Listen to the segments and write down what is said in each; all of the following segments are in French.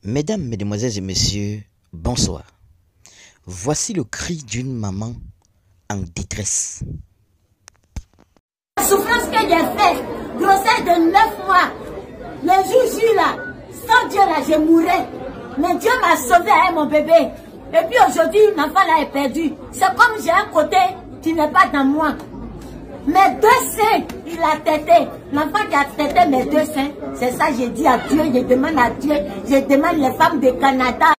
Mesdames, Mesdemoiselles et Messieurs, bonsoir. Voici le cri d'une maman en détresse. La souffrance que j'ai faite, grossesse de 9 mois, le jour J là, sans Dieu là, je mourrais. Mais Dieu m'a sauvé avec mon bébé. Et puis aujourd'hui, l'enfant là est perdu. C'est comme j'ai un côté qui n'est pas dans moi. Mes deux seins, il a tété. L'enfant qui a tété mes deux seins, c'est ça que j'ai dit à Dieu, je demande à Dieu, je demande les femmes du Canada.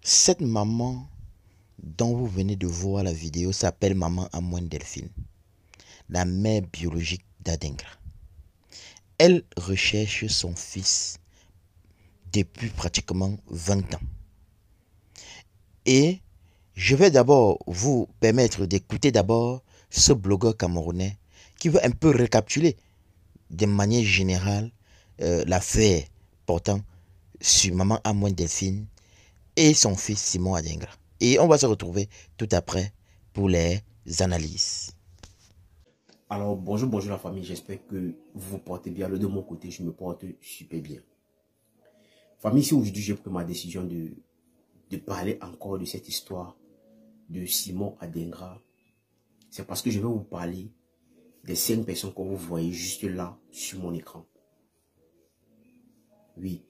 Cette maman dont vous venez de voir la vidéo s'appelle Maman Amoine Delphine, la mère biologique d'Adengra. Elle recherche son fils depuis pratiquement 20 ans. Et je vais d'abord vous permettre d'écouter d'abord ce blogueur camerounais qui veut un peu récapituler de manière générale l'affaire portant sur Maman Amoine Delphine et son fils Simon Adengra. Et on va se retrouver tout après pour les analyses. Alors bonjour la famille, j'espère que vous vous portez bien. De mon côté, je me porte super bien. Famille, si aujourd'hui j'ai pris ma décision de parler encore de cette histoire de Simon Adengra, c'est parce que je vais vous parler des 5 personnes que vous voyez juste là sur mon écran. Oui,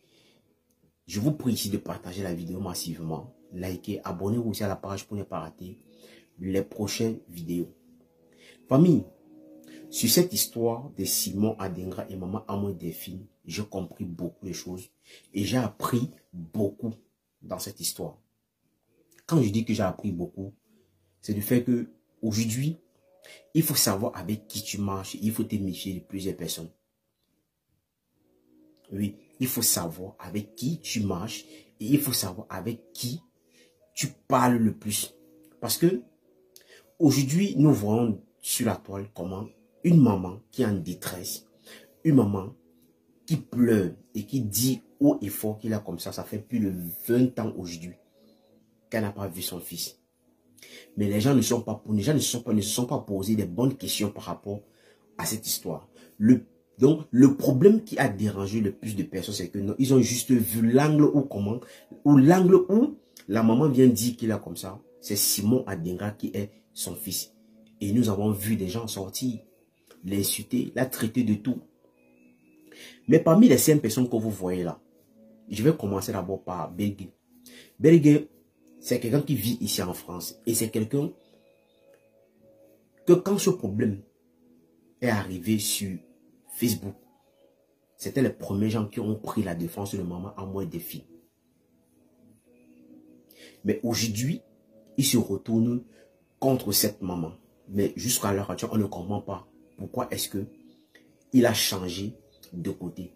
je vous prie ici de partager la vidéo massivement, likez, abonnez-vous aussi à la page pour ne pas rater les prochaines vidéos. Famille, sur cette histoire de Simon Adengra et Maman Amoine Delphine, j'ai compris beaucoup de choses et j'ai appris beaucoup dans cette histoire. Quand je dis que j'ai appris beaucoup, c'est du fait que aujourd'hui, il faut savoir avec qui tu marches, il faut te méfier de plusieurs personnes. Oui, il faut savoir avec qui tu marches et il faut savoir avec qui tu parles le plus. Parce que aujourd'hui, nous voyons sur la toile comment une maman qui est en détresse, une maman qui pleure et qui dit haut et fort qu'il a comme ça fait plus de 20 ans aujourd'hui qu'elle n'a pas vu son fils. Mais les gens ne se sont pas posés des bonnes questions par rapport à cette histoire. Donc, le problème qui a dérangé le plus de personnes, c'est que ils ont juste vu l'angle où la maman vient dire qu'il a comme ça. C'est Simon Adengra qui est son fils. Et nous avons vu des gens sortir, l'insulter, la traiter de tout. Mais parmi les 5 personnes que vous voyez là, je vais commencer d'abord par Belgué. Belgué, c'est quelqu'un qui vit ici en France. Et c'est quelqu'un que quand ce problème est arrivé sur Facebook, c'était les premiers gens qui ont pris la défense de Maman Amoine Delphine. Mais aujourd'hui, il se retourne contre cette maman. Mais jusqu'à l'heure actuelle, on ne comprend pas pourquoi est-ce que il a changé de côté.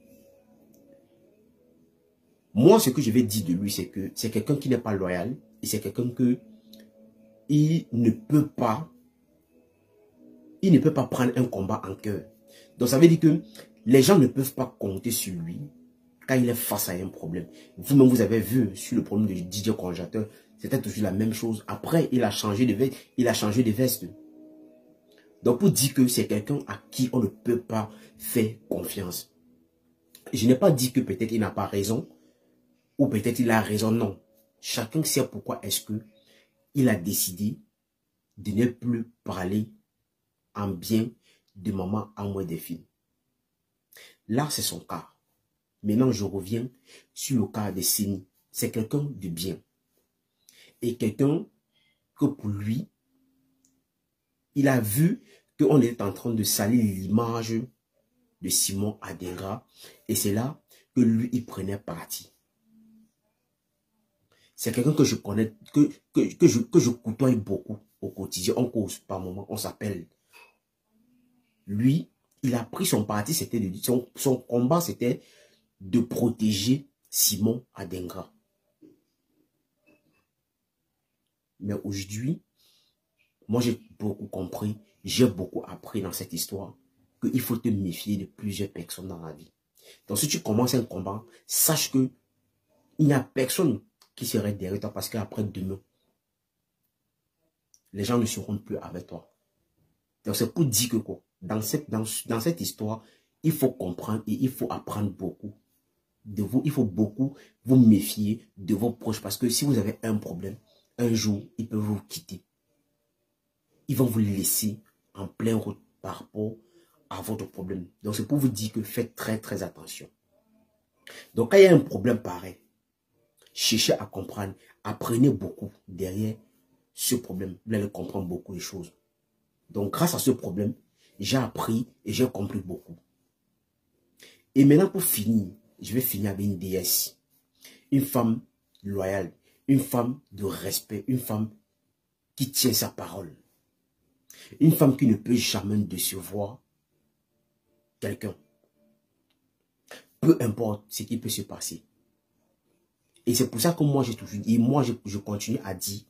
Moi, ce que je vais dire de lui, c'est que c'est quelqu'un qui n'est pas loyal. Et c'est quelqu'un que il ne peut pas prendre un combat en cœur. Donc ça veut dire que les gens ne peuvent pas compter sur lui quand il est face à un problème. Vous-même, vous avez vu sur le problème de Didier Congélateur, c'était toujours la même chose. Après, il a changé de veste. Donc pour dire que c'est quelqu'un à qui on ne peut pas faire confiance. Je n'ai pas dit que peut-être il n'a pas raison ou peut-être il a raison, non. Chacun sait pourquoi est-ce que il a décidé de ne plus parler en bien de Maman Amoine Delphine. Là, c'est son cas. Maintenant, je reviens sur le cas de Seni. C'est quelqu'un de bien. Et quelqu'un que pour lui, il a vu qu'on est en train de salir l'image de Simon Adengra. Et c'est là que lui, il prenait parti. C'est quelqu'un que je connais, que je côtoie beaucoup au quotidien. On cause par moment, on s'appelle. Lui, il a pris son parti, c'était son combat, c'était de protéger Simon Adengra. Mais aujourd'hui, moi j'ai beaucoup compris, j'ai beaucoup appris dans cette histoire qu'il faut te méfier de plusieurs personnes dans la vie. Donc si tu commences un combat, sache que il n'y a personne qui serait derrière toi parce qu'après demain, les gens ne seront plus avec toi. Donc c'est pour dire que quoi, dans cette histoire, il faut comprendre et il faut apprendre beaucoup. de vous, il faut beaucoup vous méfier de vos proches. Parce que si vous avez un problème, un jour, ils peuvent vous quitter. Ils vont vous laisser en pleine route par rapport à votre problème. Donc, c'est pour vous dire que faites très, très attention. Donc, quand il y a un problème pareil, cherchez à comprendre. Apprenez beaucoup derrière ce problème. Vous allez comprendre beaucoup de choses. Donc, grâce à ce problème, j'ai appris et j'ai compris beaucoup. Et maintenant, pour finir, je vais finir avec une déesse. Une femme loyale. Une femme de respect. Une femme qui tient sa parole. Une femme qui ne peut jamais décevoir quelqu'un. Peu importe ce qui peut se passer. Et c'est pour ça que moi j'ai toujours dit, et moi je continue à dire,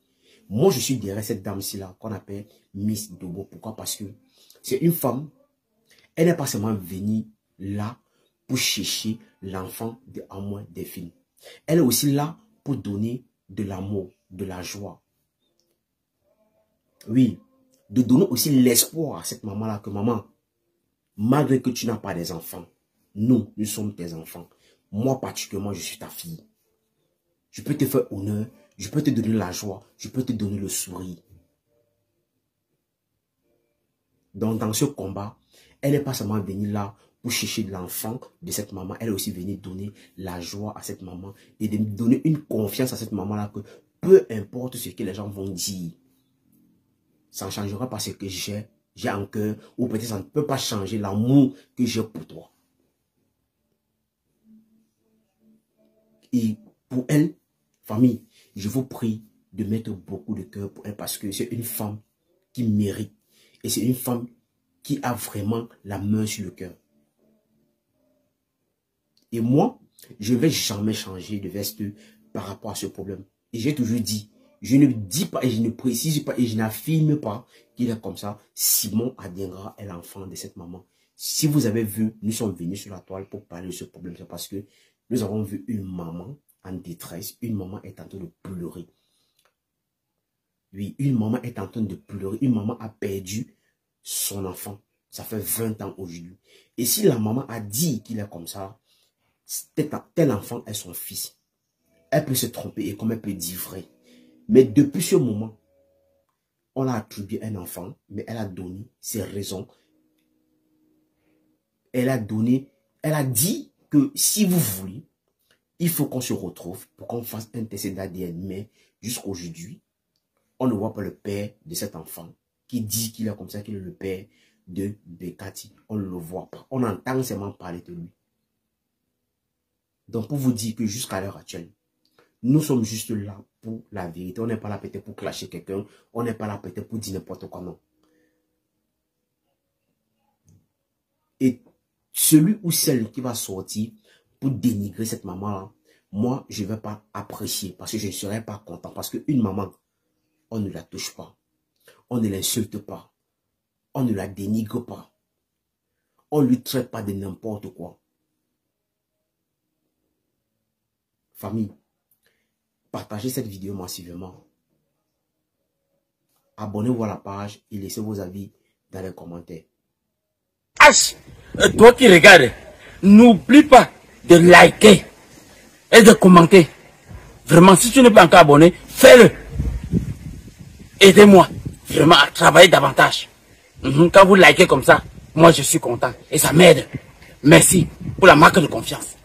moi je suis derrière cette dame-ci là, qu'on appelle Miss Dogo. Pourquoi? Parce que c'est une femme, elle n'est pas seulement venue là pour chercher l'enfant en moins des filles. Elle est aussi là pour donner de l'amour, de la joie. Oui, de donner aussi l'espoir à cette maman-là que maman, malgré que tu n'as pas des enfants, nous sommes tes enfants. Moi particulièrement, je suis ta fille. Je peux te faire honneur, je peux te donner la joie, je peux te donner le sourire. Donc dans ce combat, elle n'est pas seulement venue là pour chercher l'enfant de cette maman, elle est aussi venue donner la joie à cette maman et de donner une confiance à cette maman-là que peu importe ce que les gens vont dire, ça ne changera pas ce que j'ai en cœur, ou peut-être ça ne peut pas changer l'amour que j'ai pour toi. Et pour elle, famille, je vous prie de mettre beaucoup de cœur pour elle parce que c'est une femme qui mérite. Et c'est une femme qui a vraiment la main sur le cœur. Et moi, je ne vais jamais changer de veste par rapport à ce problème. Et j'ai toujours dit, je ne dis pas et je ne précise pas et je n'affirme pas qu'il est comme ça. Simon Adingra est l'enfant de cette maman. Si vous avez vu, nous sommes venus sur la toile pour parler de ce problème. C'est parce que nous avons vu une maman en détresse. Une maman est en train de pleurer. Oui, une maman est en train de pleurer. Une maman a perdu son enfant. Ça fait 20 ans aujourd'hui. Et si la maman a dit qu'il est comme ça, tel enfant est son fils. Elle peut se tromper et comme elle peut dire vrai. Mais depuis ce moment, on a attribué un enfant, mais elle a donné ses raisons. Elle a dit que si vous voulez, il faut qu'on se retrouve pour qu'on fasse un test d'ADN. Mais jusqu'aujourd'hui, on ne voit pas le père de cet enfant qui dit qu'il est comme ça, qu'il est le père de Bekati. On ne le voit pas. On entend seulement parler de lui. Donc pour vous dire que jusqu'à l'heure actuelle, nous sommes juste là pour la vérité. On n'est pas là peut-être pour clasher quelqu'un. On n'est pas là peut-être pour dire n'importe quoi, non. Et celui ou celle qui va sortir pour dénigrer cette maman-là, moi, je ne vais pas apprécier parce que je ne serai pas content. Parce qu'une maman, on ne la touche pas. On ne l'insulte pas. On ne la dénigre pas. On ne lui traite pas de n'importe quoi. Famille, partagez cette vidéo massivement. Abonnez-vous à la page et laissez vos avis dans les commentaires. H, toi qui regardes, n'oublie pas de liker et de commenter. Vraiment, si tu n'es pas encore abonné, fais-le. Aidez-moi vraiment à travailler davantage. Quand vous likez comme ça, moi je suis content et ça m'aide. Merci pour la marque de confiance.